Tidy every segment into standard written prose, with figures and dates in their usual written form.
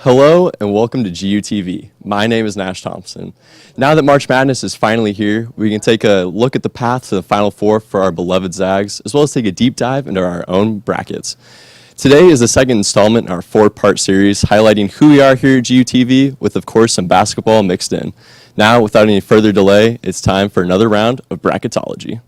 Hello and welcome to GUTV. My name is Nash Thompson. Now that March Madness is finally here, we can take a look at the path to the Final Four for our beloved Zags, as well as take a deep dive into our own brackets. Today is the second installment in our four-part series highlighting who we are here at GUTV, with of course some basketball mixed in. Now, without any further delay, it's time for another round of Bracketology.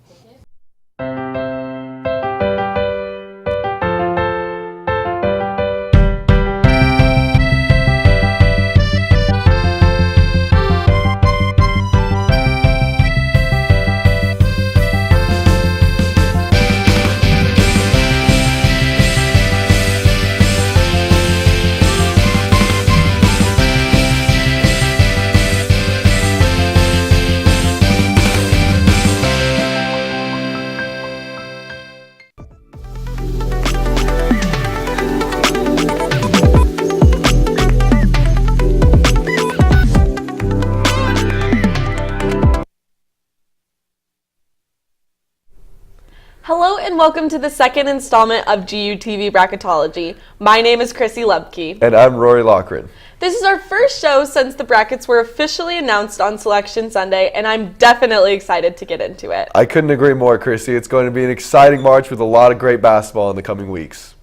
Hello and welcome to the second installment of GUTV Bracketology. My name is Chrissy Lebke. And I'm Rory Lochran. This is our first show since the brackets were officially announced on Selection Sunday, and I'm definitely excited to get into it. I couldn't agree more, Chrissy. It's going to be an exciting March with a lot of great basketball in the coming weeks.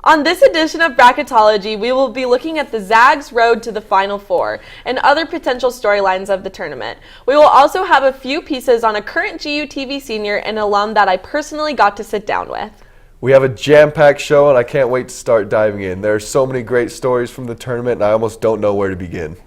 On this edition of Bracketology, we will be looking at the Zags' road to the Final Four and other potential storylines of the tournament. We will also have a few pieces on a current GUTV senior and alum that I personally got to sit down with. We have a jam-packed show, and I can't wait to start diving in. There are so many great stories from the tournament, and I almost don't know where to begin.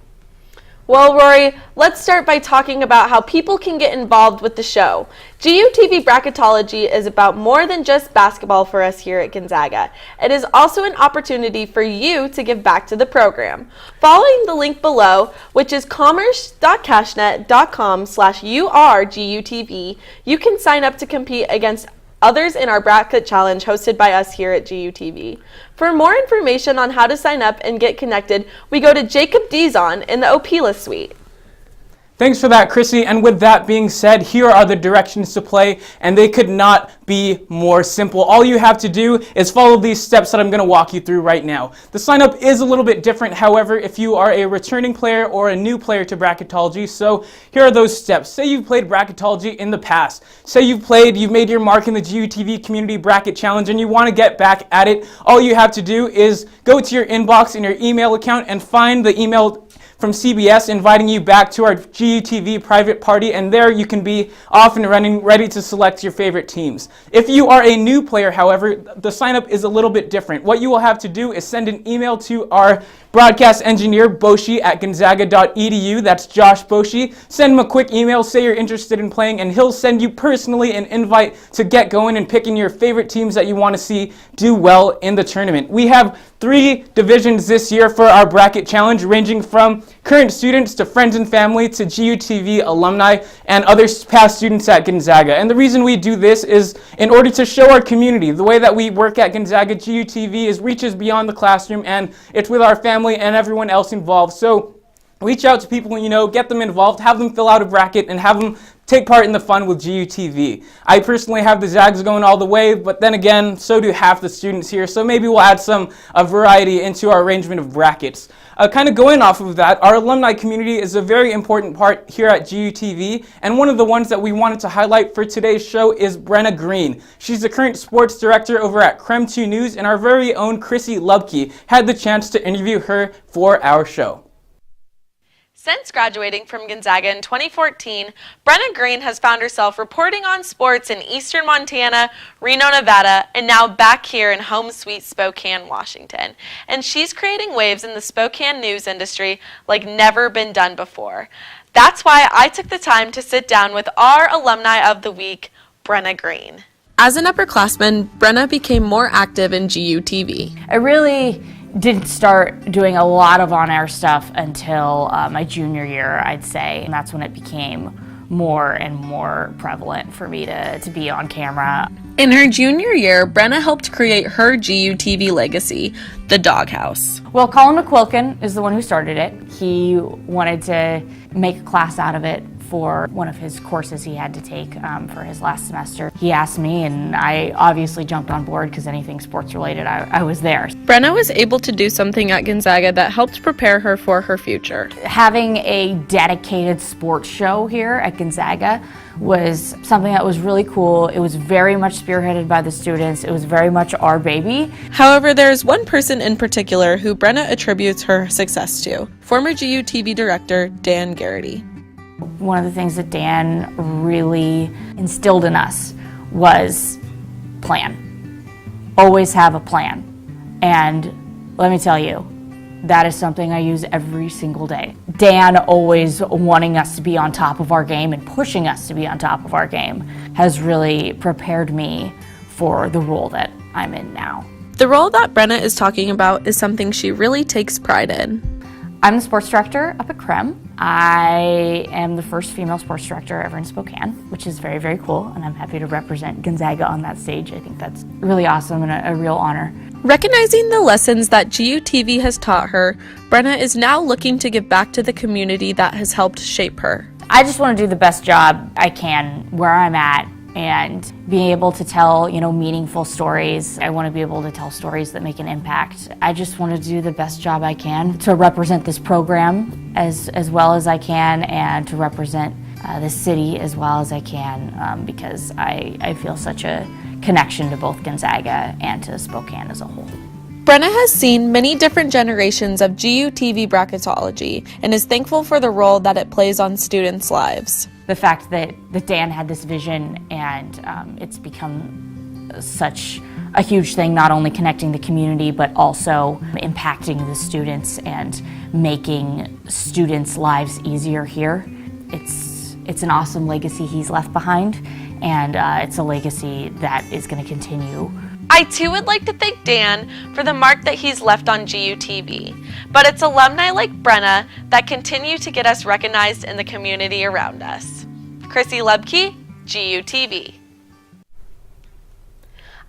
Well, Rory, let's start by talking about how people can get involved with the show. GUTV Bracketology is about more than just basketball for us here at Gonzaga. It is also an opportunity for you to give back to the program. Following the link below, which is commerce.cashnet.com/URGUTV, you can sign up to compete against others in our bracket challenge hosted by us here at GUTV. For more information on how to sign up and get connected, we go to Jacob Dizon in the Opila suite. Thanks for that, Chrissy. And with that being said, here are the directions to play, and they could not be more simple. All you have to do is follow these steps that I'm going to walk you through right now. The sign up is a little bit different, however, if you are a returning player or a new player to Bracketology. So here are those steps. Say you've played Bracketology in the past. Say you've made your mark in the GUTV Community Bracket Challenge and you want to get back at it. All you have to do is go to your inbox in your email account and find the email from CBS inviting you back to our GUTV private party, and there you can be off and running, ready to select your favorite teams. If you are a new player, however, the sign up is a little bit different. What you will have to do is send an email to our broadcast engineer, Boshi, at gonzaga.edu. That's Josh Boshi. Send him a quick email, say you're interested in playing, and he'll send you personally an invite to get going and picking your favorite teams that you want to see do well in the tournament. We have 3 divisions this year for our bracket challenge, ranging from current students to friends and family to GUTV alumni and other past students at Gonzaga. And the reason we do this is in order to show our community. The way that we work at Gonzaga GUTV reaches beyond the classroom, and it's with our family and everyone else involved. So reach out to people you know, get them involved, have them fill out a bracket, and have them take part in the fun with GUTV. I personally have the Zags going all the way, but then again, so do half the students here, so maybe we'll add a variety into our arrangement of brackets. Kind of going off of that, our alumni community is a very important part here at GUTV, and one of the ones that we wanted to highlight for today's show is Brenna Green. She's the current sports director over at Creme 2 News, and our very own Chrissy Lebke had the chance to interview her for our show. Since graduating from Gonzaga in 2014, Brenna Green has found herself reporting on sports in eastern Montana, Reno, Nevada, and now back here in home sweet Spokane, Washington. And she's creating waves in the Spokane news industry like never been done before. That's why I took the time to sit down with our Alumni of the Week, Brenna Green. As an upperclassman, Brenna became more active in GUTV. I really didn't start doing a lot of on-air stuff until my junior year, I'd say. And that's when it became more and more prevalent for me to be on camera. In her junior year, Brenna helped create her GUTV legacy, the Doghouse. Well, Colin McQuilkin is the one who started it. He wanted to make a class out of it for one of his courses he had to take for his last semester. He asked me, and I obviously jumped on board because anything sports related, I was there. Brenna was able to do something at Gonzaga that helped prepare her for her future. Having a dedicated sports show here at Gonzaga was something that was really cool. It was very much spearheaded by the students. It was very much our baby. However, there's one person in particular who Brenna attributes her success to, former GUTV director Dan Garrity. One of the things that Dan really instilled in us was plan. Always have a plan. And let me tell you, that is something I use every single day. Dan always wanting us to be on top of our game and pushing us to be on top of our game has really prepared me for the role that I'm in now. The role that Brenna is talking about is something she really takes pride in. I'm the sports director up at KREM. I am the first female sports director ever in Spokane, which is very, very cool, and I'm happy to represent Gonzaga on that stage. I think that's really awesome and a real honor. Recognizing the lessons that GUTV has taught her, Brenna is now looking to give back to the community that has helped shape her. I just want to do the best job I can where I'm at and being able to tell, meaningful stories. I want to be able to tell stories that make an impact. I just want to do the best job I can to represent this program as well as I can, and to represent the city as well as I can, because I feel such a connection to both Gonzaga and to Spokane as a whole. Brenna has seen many different generations of GUTV bracketology and is thankful for the role that it plays on students' lives. The fact that Dan had this vision and it's become such a huge thing, not only connecting the community but also impacting the students and making students' lives easier here. It's an awesome legacy he's left behind, and it's a legacy that is going to continue. I too would like to thank Dan for the mark that he's left on GUTV, but it's alumni like Brenna that continue to get us recognized in the community around us. Chrissy Lebke, GUTV.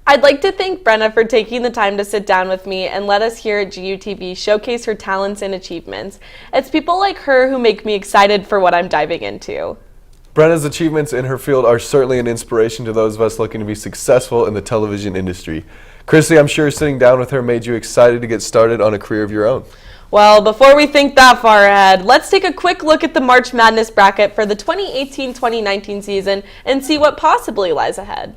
I'd like to thank Brenna for taking the time to sit down with me and let us here at GUTV showcase her talents and achievements. It's people like her who make me excited for what I'm diving into. Brenna's achievements in her field are certainly an inspiration to those of us looking to be successful in the television industry. Chrissy, I'm sure sitting down with her made you excited to get started on a career of your own. Well, before we think that far ahead, let's take a quick look at the March Madness bracket for the 2018-2019 season and see what possibly lies ahead.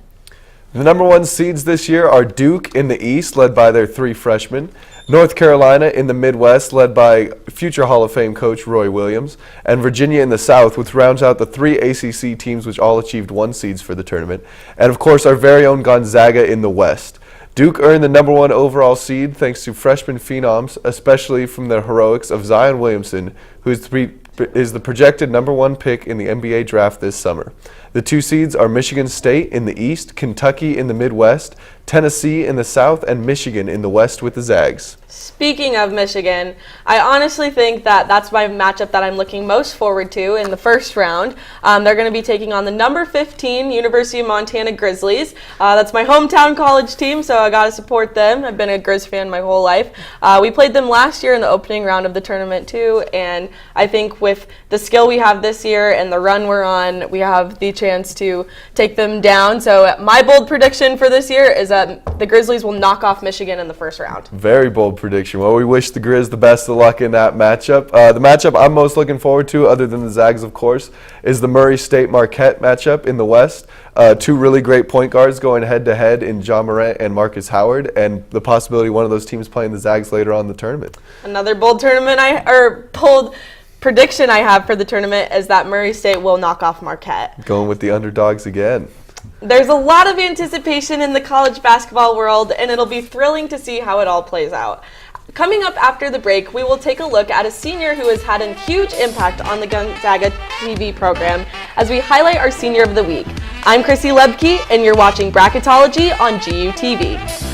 The number one seeds this year are Duke in the East, led by their 3 freshmen, North Carolina in the Midwest, led by future Hall of Fame coach Roy Williams, and Virginia in the South, which rounds out the 3 ACC teams which all achieved 1 seeds for the tournament, and of course our very own Gonzaga in the West. Duke earned the number 1 overall seed thanks to freshman phenoms, especially from the heroics of Zion Williamson, who is the projected number 1 pick in the NBA draft this summer. The 2 seeds are Michigan State in the East, Kentucky in the Midwest, Tennessee in the South, and Michigan in the West with the Zags. Speaking of Michigan, I honestly think that that's my matchup that I'm looking most forward to in the first round. They're going to be taking on the number 15 University of Montana Grizzlies. That's my hometown college team, so I got to support them. I've been a Grizz fan my whole life. We played them last year in the opening round of the tournament too, and I think with the skill we have this year and the run we're on, we have the chance to take them down. So my bold prediction for this year is that the Grizzlies will knock off Michigan in the first round. Very bold prediction. Well, we wish the Grizz the best of luck in that matchup. The matchup I'm most looking forward to, other than the Zags, of course, is the Murray State-Marquette matchup in the West. 2 really great point guards going head-to-head in John Morant and Marcus Howard, and the possibility one of those teams playing the Zags later on in the tournament. Another bold prediction I have for the tournament is that Murray State will knock off Marquette. Going with the underdogs again. There's a lot of anticipation in the college basketball world, and it'll be thrilling to see how it all plays out. Coming up after the break, we will take a look at a senior who has had a huge impact on the Gonzaga TV program as we highlight our Senior of the Week. I'm Chrissy Lebke, and you're watching Bracketology on GUTV.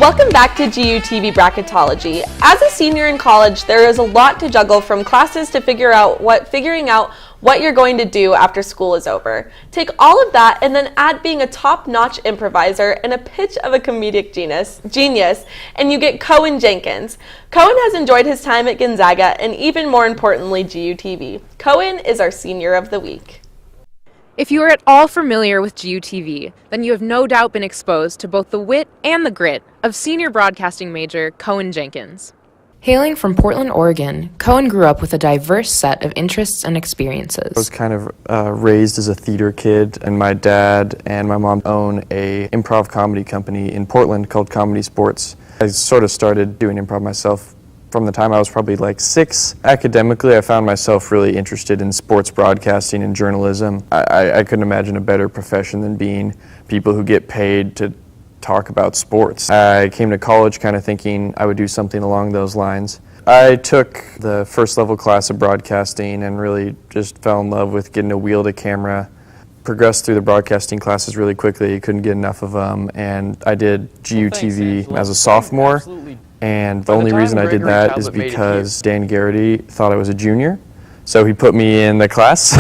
Welcome back to GUTV Bracketology. As a senior in college, there is a lot to juggle, from classes to figuring out what you're going to do after school is over. Take all of that and then add being a top-notch improviser and a pitch of a comedic genius, and you get Cohen Jenkins. Cohen has enjoyed his time at Gonzaga and, even more importantly, GUTV. Cohen is our Senior of the Week. If you are at all familiar with GUTV, then you have no doubt been exposed to both the wit and the grit of senior broadcasting major Cohen Jenkins. Hailing from Portland, Oregon, Cohen grew up with a diverse set of interests and experiences. I was kind of raised as a theater kid, and my dad and my mom own a improv comedy company in Portland called Comedy Sports. I sort of started doing improv myself from the time I was probably like 6. Academically, I found myself really interested in sports broadcasting and journalism. I couldn't imagine a better profession than being people who get paid to talk about sports. I came to college kind of thinking I would do something along those lines. I took the first level class of broadcasting and really just fell in love with getting a wheel to camera. Progressed through the broadcasting classes really quickly, couldn't get enough of them, and I did GUTV as a sophomore. And the only reason I did that is because Dan Garrity thought I was a junior, so he put me in the class.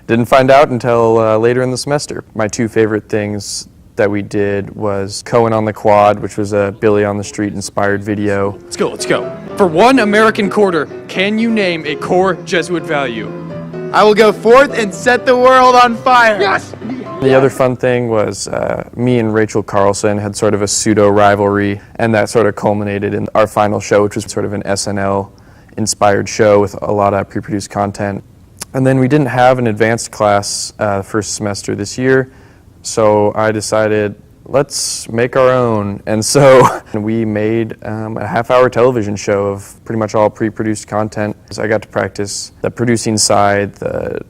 Didn't find out until later in the semester. My 2 favorite things that we did was Cohen on the Quad, which was a Billy on the Street inspired video. Let's go. For 1 American quarter, can you name a core Jesuit value? I will go forth and set the world on fire. Yes! The other fun thing was me and Rachel Carlson had sort of a pseudo rivalry, and that sort of culminated in our final show, which was sort of an SNL inspired show with a lot of pre-produced content. And then we didn't have an advanced class first semester this year, so I decided, let's make our own. And so we made a half-hour television show of pretty much all pre-produced content. So I got to practice the producing side, the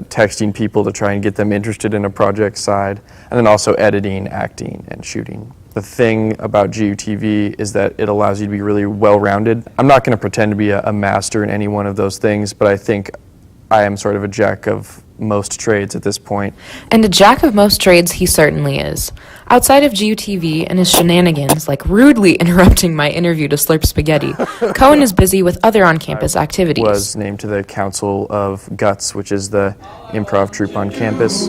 texting people to try and get them interested in a project side, and then also editing, acting, and shooting. The thing about GUTV is that it allows you to be really well-rounded. I'm not going to pretend to be a master in any one of those things, but I think I am sort of a jack of most trades at this point. And a jack of most trades he certainly is. Outside of GUTV and his shenanigans, like rudely interrupting my interview to slurp spaghetti, Cohen is busy with other on-campus activities. Was named to the Council of GUTS, which is the improv troupe on campus.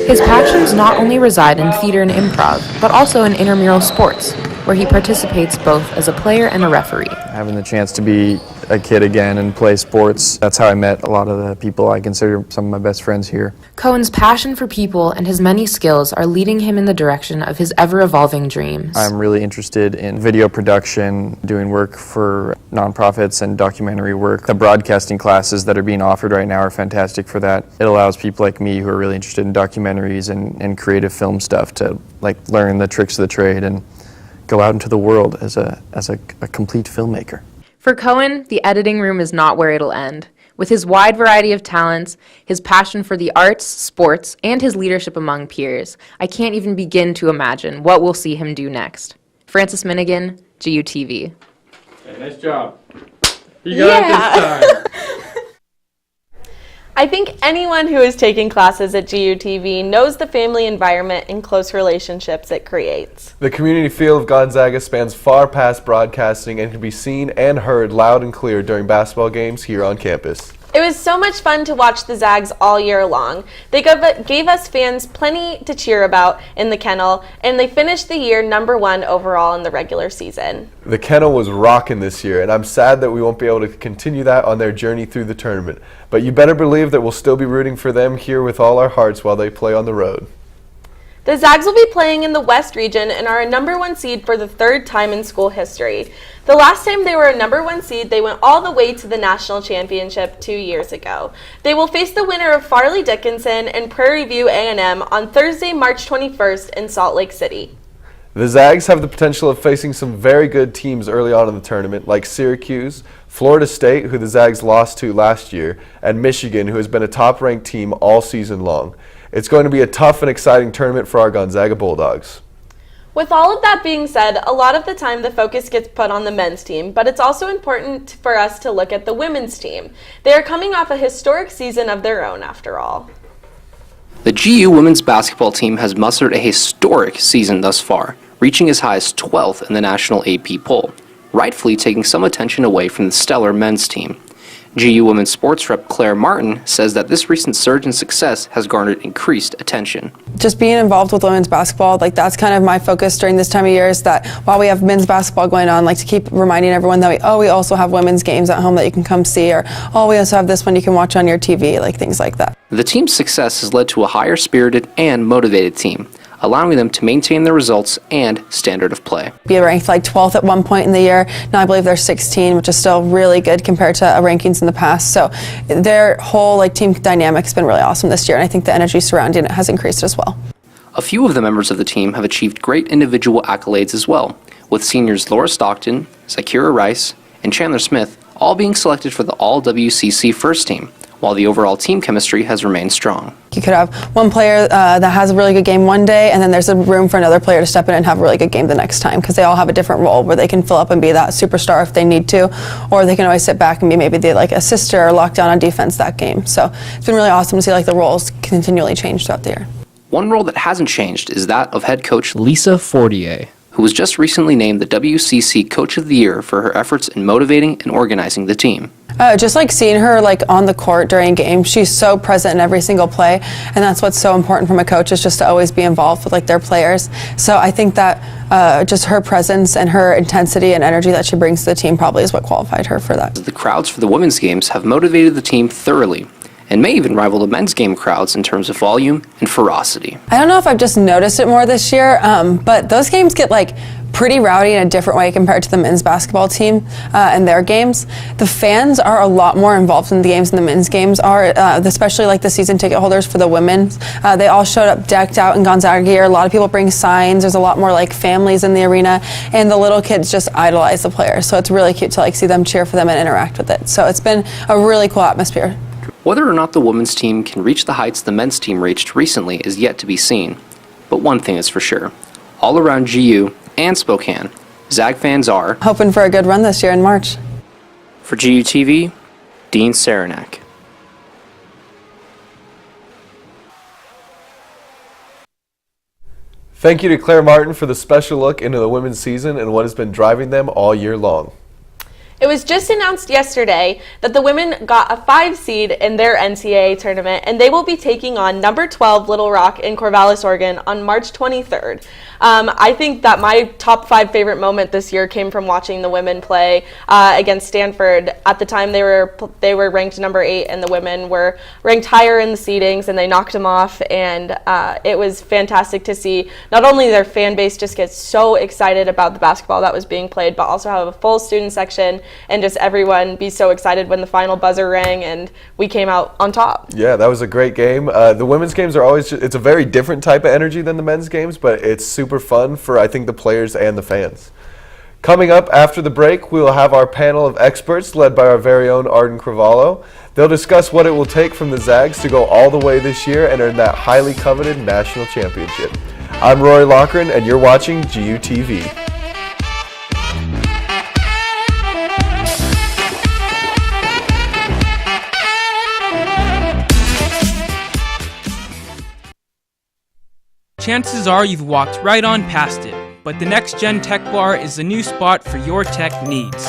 His passions not only reside in theater and improv, but also in intramural sports, where he participates both as a player and a referee. Having the chance to be a kid again and play sports, that's how I met a lot of the people I consider some of my best friends here. Cohen's passion for people and his many skills are leading him in the direction of his ever-evolving dreams. I'm really interested in video production, doing work for nonprofits and documentary work. The broadcasting classes that are being offered right now are fantastic for that. It allows people like me who are really interested in documentaries and creative film stuff to learn the tricks of the trade and go out into the world as a complete filmmaker. For Cohen, the editing room is not where it'll end. With his wide variety of talents, his passion for the arts, sports, and his leadership among peers, I can't even begin to imagine what we'll see him do next. Francis Minigan, GUTV. Hey, nice job. You got it this time. I think anyone who is taking classes at GUTV knows the family environment and close relationships it creates. The community feel of Gonzaga spans far past broadcasting and can be seen and heard loud and clear during basketball games here on campus. It was so much fun to watch the Zags all year long. They gave us fans plenty to cheer about in the Kennel, and they finished the year #1 overall in the regular season. The Kennel was rocking this year, and I'm sad that we won't be able to continue that on their journey through the tournament. But you better believe that we'll still be rooting for them here with all our hearts while they play on the road. The Zags will be playing in the West region and are a #1 seed for the 3rd time in school history. The last time they were a #1 seed, they went all the way to the national championship 2 years ago. They will face the winner of Farley Dickinson and Prairie View A&M on Thursday, March 21st in Salt Lake City. The Zags have the potential of facing some very good teams early on in the tournament, like Syracuse, Florida State, who the Zags lost to last year, and Michigan, who has been a top-ranked team all season long. It's going to be a tough and exciting tournament for our Gonzaga Bulldogs. With all of that being said, a lot of the time the focus gets put on the men's team, but it's also important for us to look at the women's team. They are coming off a historic season of their own, after all. The GU women's basketball team has mustered a historic season thus far, reaching as high as 12th in the national AP poll, rightfully taking some attention away from the stellar men's team. GU women's sports rep Claire Martin says that this recent surge in success has garnered increased attention. Just being involved with women's basketball, like that's kind of my focus during this time of year, is that while we have men's basketball going on, like to keep reminding everyone that we also have women's games at home that you can come see, or we also have this one you can watch on your TV, like things like that. The team's success has led to a higher spirited and motivated team, allowing them to maintain their results and standard of play. Be ranked like 12th at one point in the year. Now I believe they're 16, which is still really good compared to rankings in the past. So their whole team dynamic has been really awesome this year, and I think the energy surrounding it has increased as well. A few of the members of the team have achieved great individual accolades as well, with seniors Laura Stockton, Zakira Rice, and Chandler Smith all being selected for the All-WCC first team, while the overall team chemistry has remained strong. You could have one player that has a really good game one day, and then there's a room for another player to step in and have a really good game the next time, because they all have a different role where they can fill up and be that superstar if they need to, or they can always sit back and be maybe the assister or lock down on defense that game. So it's been really awesome to see the roles continually change throughout the year. One role that hasn't changed is that of head coach Lisa Fortier, who was just recently named the WCC Coach of the Year for her efforts in motivating and organizing the team. Just seeing her on the court during games, she's so present in every single play, and that's what's so important from a coach, is just to always be involved with their players. So I think that just her presence and her intensity and energy that she brings to the team probably is what qualified her for that. The crowds for the women's games have motivated the team thoroughly, and may even rival the men's game crowds in terms of volume and ferocity. I don't know if I've just noticed it more this year, but those games get pretty rowdy in a different way compared to the men's basketball team and their games. The fans are a lot more involved in the games than the men's games are, especially the season ticket holders for the women. They all showed up decked out in Gonzaga gear. A lot of people bring signs. There's a lot more families in the arena, and the little kids just idolize the players. So it's really cute to see them cheer for them and interact with it. So it's been a really cool atmosphere. Whether or not the women's team can reach the heights the men's team reached recently is yet to be seen. But one thing is for sure, all around GU and Spokane, Zag fans are hoping for a good run this year in March. For GUTV, Dean Saranac. Thank you to Claire Martin for the special look into the women's season and what has been driving them all year long. It was just announced yesterday that the women got a 5 seed in their NCAA tournament, and they will be taking on number 12 Little Rock in Corvallis, Oregon on March 23rd. I think that my top 5 favorite moment this year came from watching the women play against Stanford. At the time, they were ranked number 8, and the women were ranked higher in the seedings, and they knocked them off. And it was fantastic to see not only their fan base just get so excited about the basketball that was being played, but also have a full student section and just everyone be so excited when the final buzzer rang and we came out on top. Yeah, that was a great game. The women's games are always, it's a very different type of energy than the men's games, but it's super fun for, I think, the players and the fans. Coming up after the break, we will have our panel of experts led by our very own Arden Cravallo. They'll discuss what it will take from the Zags to go all the way this year and earn that highly coveted national championship. I'm Rory Loughran, and you're watching GUTV. Chances are you've walked right on past it, but the Next Gen Tech Bar is the new spot for your tech needs.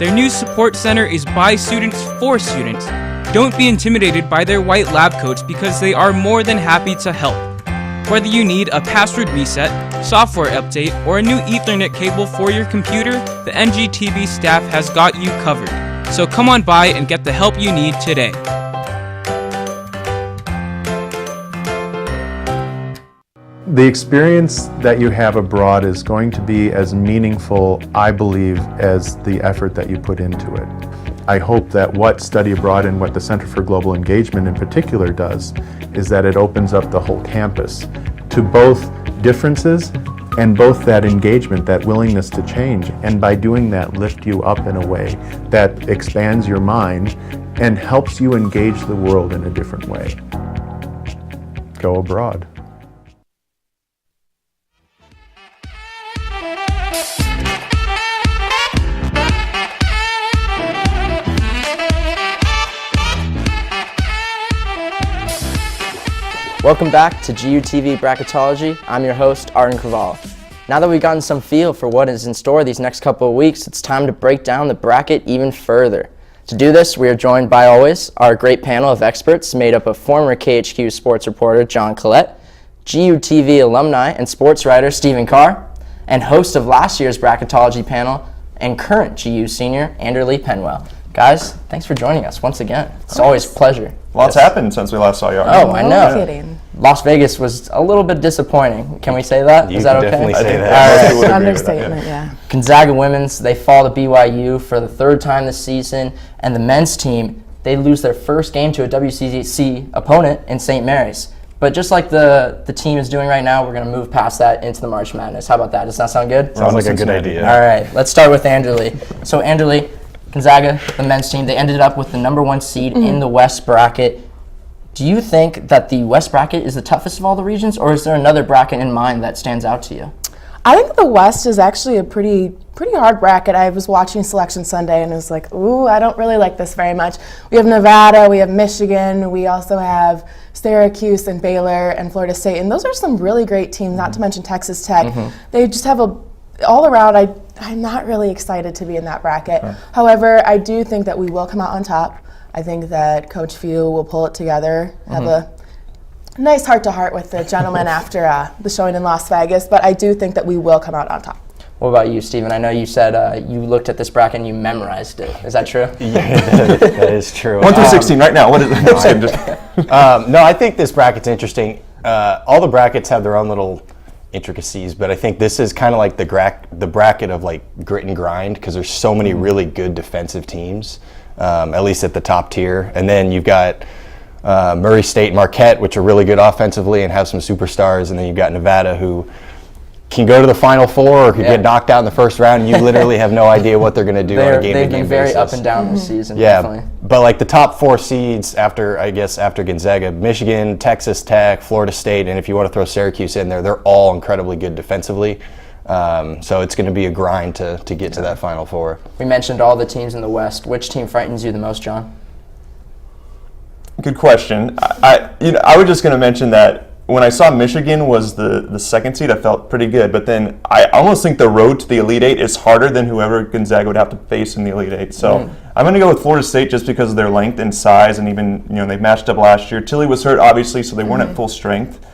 Their new support center is by students for students. Don't be intimidated by their white lab coats because they are more than happy to help. Whether you need a password reset, software update, or a new Ethernet cable for your computer, the NGTV staff has got you covered. So come on by and get the help you need today. The experience that you have abroad is going to be as meaningful, I believe, as the effort that you put into it. I hope that what Study Abroad and what the Center for Global Engagement in particular does is that it opens up the whole campus to both differences and both that engagement, that willingness to change, and by doing that lift you up in a way that expands your mind and helps you engage the world in a different way. Go abroad. Welcome back to GUTV Bracketology. I'm your host, Arden Craval. Now that we've gotten some feel for what is in store these next couple of weeks, it's time to break down the bracket even further. To do this, we are joined by always our great panel of experts made up of former KHQ sports reporter John Collette, GUTV alumni and sports writer Stephen Carr, and host of last year's Bracketology panel and current GU senior Andrew Lee Penwell. Guys, thanks for joining us once again. It's always a pleasure. Lots happened since we last saw you. Oh, I know. No kidding. Las Vegas was a little bit disappointing. Can we say that? You Is that can okay? definitely say that. that. All right. Understatement, yeah. Gonzaga women's, they fall to BYU for the third time this season, and the men's team, they lose their first game to a WCC opponent in St. Mary's. But just like the team is doing right now, we're going to move past that into the March Madness. How about that? Does that sound good? Sounds like a good idea. All right, let's start with Andrew Lee. So Andrew Lee, Gonzaga, the men's team, they ended up with the number 1 seed in the West bracket. Do you think that the West bracket is the toughest of all the regions, or is there another bracket in mind that stands out to you? I think the West is actually a pretty hard bracket. I was watching Selection Sunday and I was like, ooh, I don't really like this very much. We have Nevada, we have Michigan, we also have Syracuse and Baylor and Florida State, and those are some really great teams, not to mention Texas Tech. They just have all around, I'm not really excited to be in that bracket. However, I do think that we will come out on top. I think that Coach Few will pull it together, have a nice heart-to-heart with the gentleman after the showing in Las Vegas, but I do think that we will come out on top. What about you, Stephen? I know you said you looked at this bracket and you memorized it. Is that true? Yeah, that is true. 1 through 16 right now. What is it? No, I think this bracket's interesting. All the brackets have their own little intricacies, but I think this is kind of like the bracket of like grit and grind, because there's so many really good defensive teams, at least at the top tier. And then you've got Murray State and Marquette, which are really good offensively and have some superstars. And then you've got Nevada, who can go to the Final Four or could get knocked out in the first round, and you literally have no idea what they're going to do on a game-to-game basis. They've been very up and down this season, yeah, definitely. But like the top 4 seeds after Gonzaga, Michigan, Texas Tech, Florida State, and if you want to throw Syracuse in there, they're all incredibly good defensively. So it's going to be a grind to get to that Final Four. We mentioned all the teams in the West. Which team frightens you the most, John? Good question. I was just going to mention that when I saw Michigan was the second seed, I felt pretty good. But then I almost think the road to the Elite Eight is harder than whoever Gonzaga would have to face in the Elite Eight. So I'm going to go with Florida State just because of their length and size, and even they matched up last year. Tilly was hurt, obviously, so they weren't at full strength.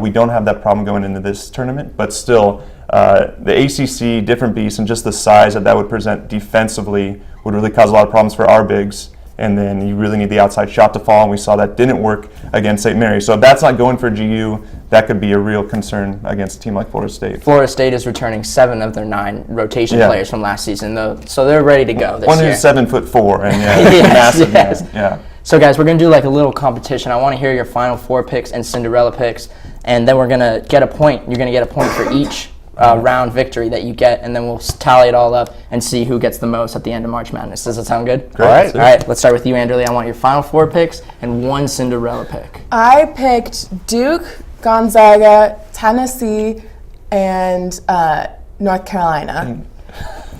We don't have that problem going into this tournament, but still, the ACC, different beast, and just the size that would present defensively would really cause a lot of problems for our bigs. And then you really need the outside shot to fall, and we saw that didn't work against St. Mary's. So if that's not going for GU, that could be a real concern against a team like Florida State. Florida State is returning 7 of their 9 rotation players from last season, though, so they're ready to go this year. One who's 7'4" and massive. Yeah. So guys, we're gonna do like a little competition. I want to hear your Final Four picks and Cinderella picks, and then we're gonna get a point. You're gonna get a point for each round victory that you get, and then we'll tally it all up and see who gets the most at the end of March Madness. Does that sound good? Great. All right. Let's start with you, Andrew Lee. I want your Final Four picks and 1 Cinderella pick. I picked Duke, Gonzaga, Tennessee, and North Carolina.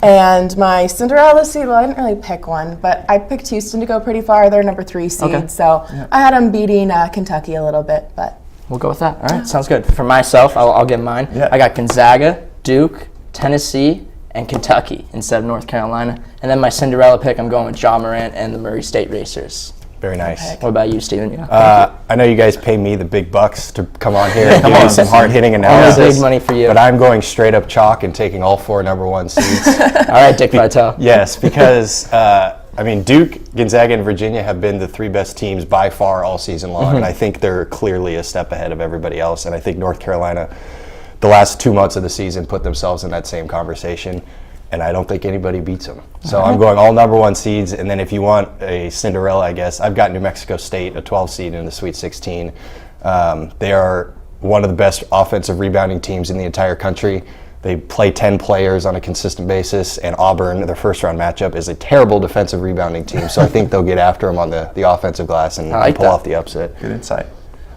And my Cinderella seed, well, I didn't really pick one, but I picked Houston to go pretty far. They're number 3 seed, so I had them beating Kentucky a little bit, but we'll go with that. All right, sounds good. For myself, I'll give mine. I got Gonzaga, Duke, Tennessee, and Kentucky instead of North Carolina. And then my Cinderella pick, I'm going with Ja Morant and the Murray State Racers. Very nice. What about you, Stephen? I know you guys pay me the big bucks to come on here and give me some hard-hitting All analysis. big money for you. But I'm going straight up chalk and taking all 4 number 1 seeds. All right, Dick Vitale. Yes, because Duke, Gonzaga, and Virginia have been the 3 best teams by far all season long, and I think they're clearly a step ahead of everybody else. And I think North Carolina, the last 2 months of the season, put themselves in that same conversation, and I don't think anybody beats them. So I'm going all number 1 seeds, and then if you want a Cinderella, I guess, I've got New Mexico State, a 12 seed in the Sweet 16. They are one of the best offensive rebounding teams in the entire country. They play 10 players on a consistent basis, and Auburn, their first-round matchup, is a terrible defensive rebounding team. So I think they'll get after them on the offensive glass and pull off the upset. Good insight.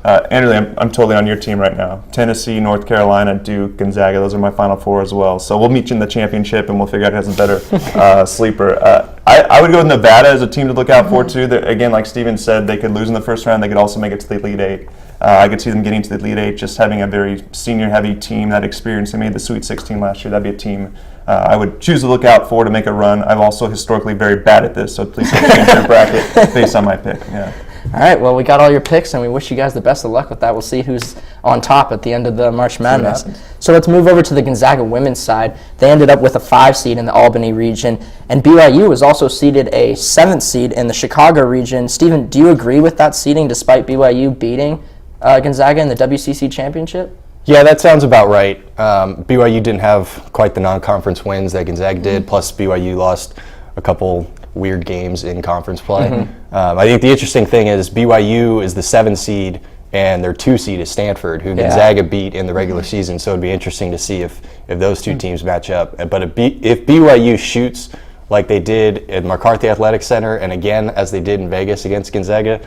Andrew, I'm totally on your team right now. Tennessee, North Carolina, Duke, Gonzaga, those are my Final Four as well. So we'll meet you in the championship, and we'll figure out who has a better sleeper. I would go with Nevada as a team to look out for, too. Again, like Steven said, they could lose in the first round. They could also make it to the Elite Eight. I could see them getting to the Elite Eight, just having a very senior-heavy team, that experience. They made the Sweet 16 last year. That'd be a team I would choose to look out for to make a run. I'm also historically very bad at this, so please don't change your bracket based on my pick. Yeah. All right, well, we got all your picks, and we wish you guys the best of luck with that. We'll see who's on top at the end of the March Madness. So let's move over to the Gonzaga women's side. They ended up with a 5 seed in the Albany region, and BYU was also seeded a 7th seed in the Chicago region. Stephen, do you agree with that seeding despite BYU beating Gonzaga in the WCC championship? Yeah, that sounds about right. BYU didn't have quite the non-conference wins that Gonzaga did, plus BYU lost a couple weird games in conference play. I think the interesting thing is BYU is the 7 seed and their 2 seed is Stanford, who Gonzaga beat in the regular season. So it'd be interesting to see if those two teams match up. But if BYU shoots like they did at McCarthy Athletic Center and again as they did in Vegas against Gonzaga,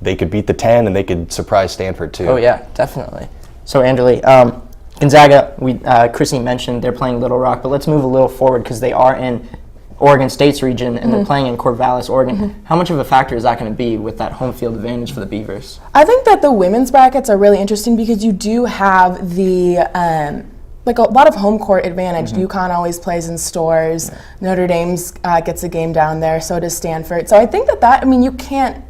they could beat the 10 and they could surprise Stanford too. Oh yeah, definitely. So Anderly, Gonzaga, Chrissy mentioned they're playing Little Rock, but let's move a little forward because they are in Oregon State's region and they're playing in Corvallis, Oregon. How much of a factor is that going to be with that home field advantage for the Beavers? I think that the women's brackets are really interesting because you do have the like a lot of home court advantage. UConn always plays in Stores. Notre Dame gets a game down there. So does Stanford. So I think that I mean you can't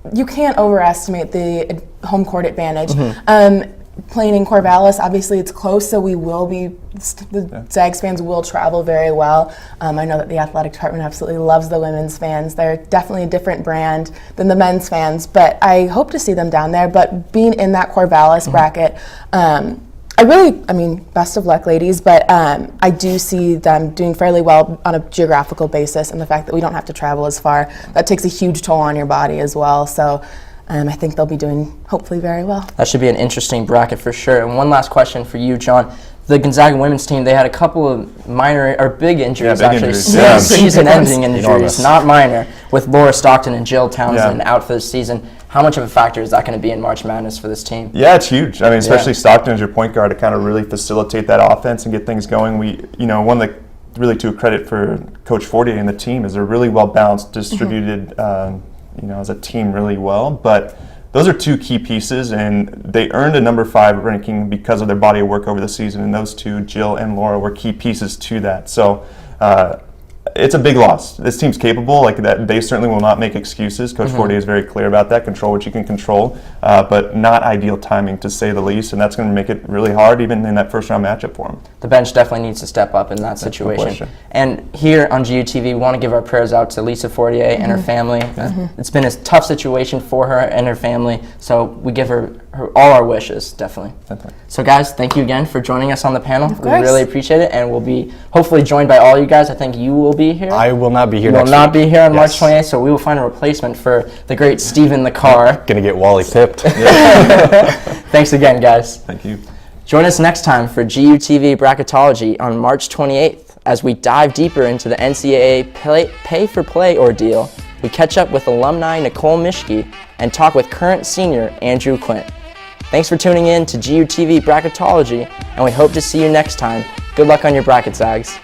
overestimate the home court advantage. Playing in Corvallis, obviously it's close, so the Zags fans will travel very well. I know that the athletic department absolutely loves the women's fans. They're definitely a different brand than the men's fans, but I hope to see them down there. But being in that Corvallis bracket, best of luck, ladies, but I do see them doing fairly well on a geographical basis, and the fact that we don't have to travel as far, that takes a huge toll on your body as well. So I think they'll be doing hopefully very well. That should be an interesting bracket for sure. And one last question for you, John. The Gonzaga women's team, they had a couple of minor or big injuries, season-ending injuries, not minor, with Laura Stockton and Jill Townsend out for the season. How much of a factor is that going to be in March Madness for this team? Yeah, it's huge. I mean, especially Stockton as your point guard to kind of really facilitate that offense and get things going. One of the really to a credit for Coach Fortier and the team is they're really well balanced, distributed. As a team really well, but those are 2 key pieces, and they earned a number 5 ranking because of their body of work over the season, and those 2, Jill and Laura, were key pieces to that. So it's a big loss. This team's capable, like that. They certainly will not make excuses. Coach Fortier is very clear about that. Control what you can control, but not ideal timing to say the least, and that's going to make it really hard even in that first round matchup for them. The bench definitely needs to step up in that situation. And here on GUTV, we want to give our prayers out to Lisa Fortier and her family. It's been a tough situation for her and her family, so we give her all our wishes, definitely. So guys, thank you again for joining us on the panel. We really appreciate it, and we'll be hopefully joined by all you guys. I think you will be here. I will not be here next week. You will not be here on March 28th, so we will find a replacement for the great Stephen the Car. Gonna get Wally pipped. Thanks again, guys. Thank you. Join us next time for GUTV Bracketology on March 28th as we dive deeper into the NCAA pay-for-play ordeal. We catch up with alumni Nicole Mischke and talk with current senior Andrew Quint. Thanks for tuning in to GUTV Bracketology, and we hope to see you next time. Good luck on your bracket, Zags.